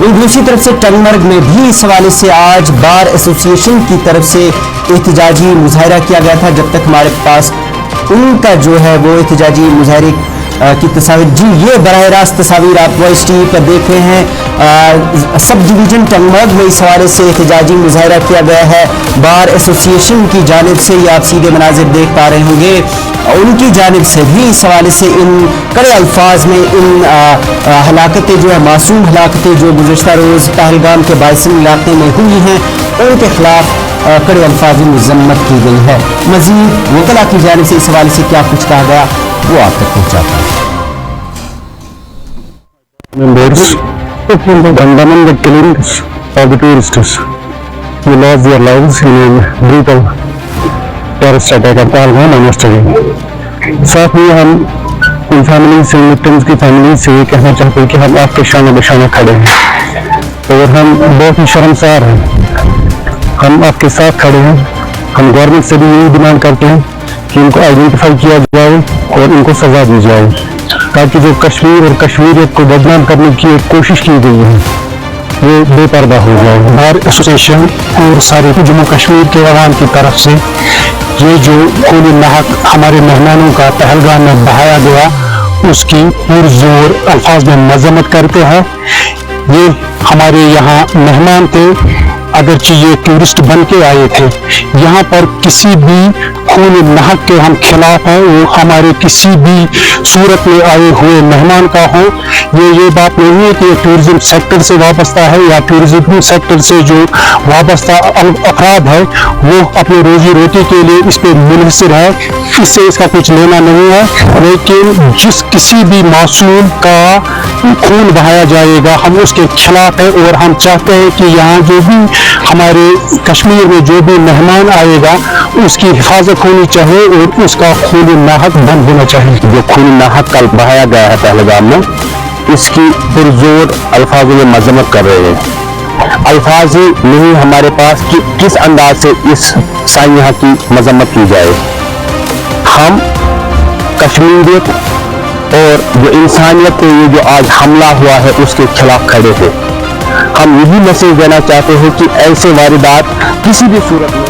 वहीं दूसरी तरफ से टंगमर्ग में भी इस हवाले से आज बार एसोसिएशन की तरफ से एहतजाजी मुजाहरा किया गया था। जब तक हमारे पास उनका जो है वो एहतजाजी मुजाहरे की तस्वीर, जी ये बराह रास्त तस्वीर आप वॉइस टीवी पर देख रहे हैं। सब डिवीज़न टंगमर्ग में इस हवाले से एहतजाजी मुजाहरा किया गया है बार एसोसिएशन की जानिब से। ये आप सीधे मनाजिर देख पा रहे होंगे, उनकी जानिब से भी इस हवाले से इन कड़े अल्फाज में इन हलाकतें जो है, मासूम हलाकतें जो गुज़श्ता रोज़ पहलगाम के बाइसन इलाके में हुई हैं, उनके खिलाफ कड़े अल्फाज में मज़म्मत की गई है। मज़ीद वकला की जानिब से इस हवाले से क्या कुछ कहा गया वो आप तक पहुँचाता है। Members condemning the killing of the tourists who lost their lives in a brutal terrorist attack at Pahalgam on yesterday. साथ ही हम इन फैमिली से, विक्टिम्स की फैमिली से ये कहना चाहते हैं कि हम आपके शाना बशाना खड़े हैं और हम बहुत ही शर्मसार हैं। हम आपके साथ खड़े हैं। हम गवर्नमेंट से भी यही डिमांड करते हैं कि इनको आइडेंटिफाई किया जाए और इनको सजा दी जाए, ताकि जो कश्मीर और कश्मीरियत को बदनाम करने की एक कोशिश की गई है वो बेपर्दा हो जाए। बार एसोसिएशन और सारे जम्मू कश्मीर के अवाम की तरफ से ये जो खून नाहक हमारे मेहमानों का पहलगाम में बहाया गया, उसकी पुरजोर अल्फाज में मजम्मत करते हैं। ये हमारे यहाँ मेहमान थे, अगरचे ये टूरिस्ट बन के आए थे। यहाँ पर किसी भी खून नाहक के हम खिलाफ हैं, वो हमारे किसी भी सूरत में आए हुए मेहमान का हो। ये बात नहीं है कि टूरिज्म सेक्टर से वाबस्ता है या टूरिज्म सेक्टर से जो वाबस्ता अफराद है वो अपनी रोजी रोटी के लिए इस पर मुनहसर है, इससे इसका कुछ लेना नहीं है। लेकिन जिस किसी भी मासूम का खून बहाया जाएगा हम उसके खिलाफ है, और हम चाहते हैं कि यहाँ जो भी हमारे कश्मीर में जो भी मेहमान आएगा उसकी हिफाजत होनी चाहिए और उसका खून नाहक बंद होना चाहिए। जो खून नाहक कल बहाया गया है पहलगाम में, इसकी पुरजोर अल्फाजों में मजम्मत कर रहे हैं। अल्फाज ही नहीं हमारे पास कि किस अंदाज से इस साइया की मजम्मत की जाए। हम कश्मीरियत और जो इंसानियत पे ये जो आज हमला हुआ है उसके खिलाफ खड़े थे। हम यही मैसेज देना चाहते हैं कि ऐसे वारदात किसी भी सूरत में